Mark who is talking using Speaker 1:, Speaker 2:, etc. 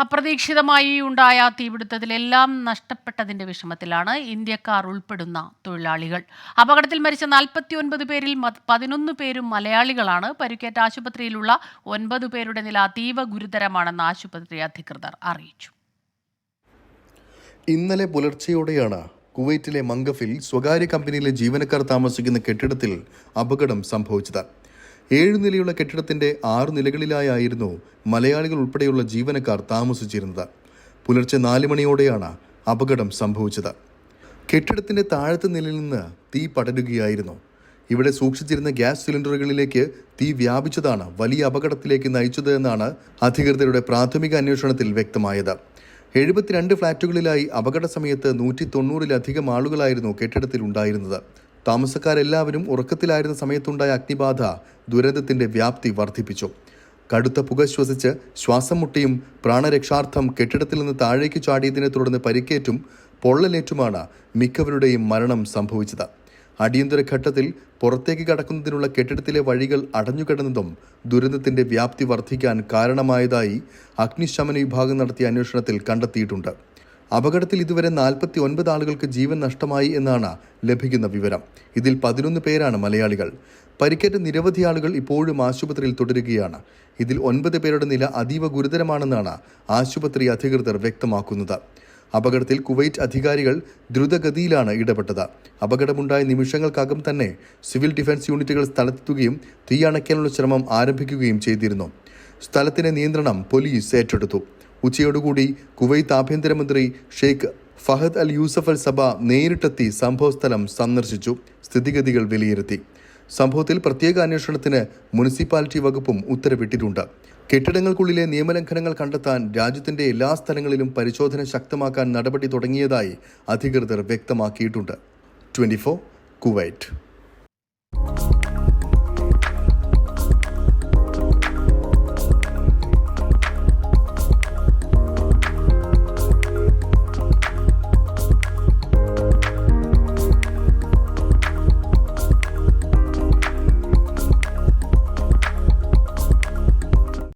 Speaker 1: അപ്രതീക്ഷിതമായി ഉണ്ടായ തീപിടുത്തത്തിലെല്ലാം നഷ്ടപ്പെട്ടതിന്റെ വിഷമത്തിലാണ് ഇന്ത്യക്കാർ ഉൾപ്പെടുന്ന തൊഴിലാളികൾ. അപകടത്തിൽ മരിച്ച 49 പേരിൽ 11 പേരും മലയാളികളാണ്. പരിക്കേറ്റ ആശുപത്രിയിലുള്ള 9 പേരുടെ നില അതീവ ഗുരുതരമാണെന്ന് ആശുപത്രി അധികൃതർ അറിയിച്ചു.
Speaker 2: ഇന്നലെ പുലർച്ചെയോടെയാണ് കുവൈറ്റിലെ മംഗഫിൽ സ്വകാര്യ കമ്പനിയിലെ ജീവനക്കാർ താമസിക്കുന്ന കെട്ടിടത്തിൽ അപകടം സംഭവിച്ചത്. 7 നിലയുള്ള കെട്ടിടത്തിന്റെ 6 നിലകളിലായിരുന്നു മലയാളികൾ ഉൾപ്പെടെയുള്ള ജീവനക്കാർ താമസിച്ചിരുന്നത്. പുലർച്ചെ 4 മണിയോടെയാണ് അപകടം സംഭവിച്ചത്. കെട്ടിടത്തിന്റെ താഴത്തെ നിലയിൽ നിന്ന് തീ പടരുകയായിരുന്നു. ഇവിടെ സൂക്ഷിച്ചിരുന്ന ഗ്യാസ് സിലിണ്ടറുകളിലേക്ക് തീ വ്യാപിച്ചതാണ് വലിയ അപകടത്തിലേക്ക് നയിച്ചത് എന്നാണ് അധികൃതരുടെ പ്രാഥമിക അന്വേഷണത്തിൽ വ്യക്തമായത്. 72 ഫ്ളാറ്റുകളിലായി അപകട സമയത്ത് 190-ലധികം ആളുകളായിരുന്നു കെട്ടിടത്തിൽ ഉണ്ടായിരുന്നത്. താമസക്കാരെല്ലാവരും ഉറക്കത്തിലായിരുന്ന സമയത്തുണ്ടായ അഗ്നിബാധ ദുരന്തത്തിന്റെ വ്യാപ്തി വർദ്ധിപ്പിച്ചു. കടുത്ത പുക ശ്വസിച്ച് ശ്വാസം മുട്ടിയും പ്രാണരക്ഷാർത്ഥം കെട്ടിടത്തിൽ നിന്ന് താഴേക്ക് ചാടിയതിനെ തുടർന്ന് പരിക്കേറ്റും പൊള്ളലേറ്റുമാണ് മിക്കവരുടെയും മരണം സംഭവിച്ചത്. അടിയന്തര ഘട്ടത്തിൽ പുറത്തേക്ക് കടക്കുന്നതിനുള്ള കെട്ടിടത്തിലെ വഴികൾ അടഞ്ഞുകിടന്നതും ദുരന്തത്തിന്റെ വ്യാപ്തി വർദ്ധിക്കാൻ കാരണമായതായി അഗ്നിശമന വിഭാഗം നടത്തിയ അന്വേഷണത്തിൽ കണ്ടെത്തിയിട്ടുണ്ട്. അപകടത്തിൽ ഇതുവരെ 49 ആളുകൾക്ക് ജീവൻ നഷ്ടമായി എന്നാണ് ലഭിക്കുന്ന വിവരം. ഇതിൽ 11 പേരാണ് മലയാളികൾ. പരിക്കേറ്റ നിരവധി ആളുകൾ ഇപ്പോഴും ആശുപത്രിയിൽ തുടരുകയാണ്. ഇതിൽ 9 പേരുടെ നില അതീവ ഗുരുതരമാണെന്നാണ് ആശുപത്രി അധികൃതർ വ്യക്തമാക്കുന്നത്. അപകടത്തിൽ കുവൈറ്റ് അധികാരികൾ ദ്രുതഗതിയിലാണ് ഇടപെട്ടത്. അപകടമുണ്ടായ നിമിഷങ്ങൾക്കകം തന്നെ സിവിൽ ഡിഫൻസ് യൂണിറ്റുകൾ സ്ഥലത്തെത്തുകയും തീയണയ്ക്കാനുള്ള ശ്രമം ആരംഭിക്കുകയും ചെയ്തിരുന്നു. സ്ഥലത്തിന്റെ നിയന്ത്രണം പോലീസ് ഏറ്റെടുത്തു. ഉച്ചയോടുകൂടി കുവൈത്ത് ആഭ്യന്തരമന്ത്രി ഷെയ്ഖ് ഫഹദ് അൽ യൂസഫ് അൽ സബ നേരിട്ടെത്തി സംഭവസ്ഥലം സന്ദർശിച്ചു. സ്ഥിതിഗതികൾ വിലയിരുത്തി. സംഭവത്തിൽ പ്രത്യേക അന്വേഷണത്തിന് മുനിസിപ്പാലിറ്റി വകുപ്പും ഉത്തരവിട്ടിട്ടുണ്ട്. കെട്ടിടങ്ങൾക്കുള്ളിലെ നിയമലംഘനങ്ങൾ കണ്ടെത്താൻ രാജ്യത്തിന്റെ എല്ലാ സ്ഥലങ്ങളിലും പരിശോധന ശക്തമാക്കാൻ നടപടി തുടങ്ങിയതായി അധികൃതർ വ്യക്തമാക്കിയിട്ടുണ്ട്. 24 കുവൈറ്റ്.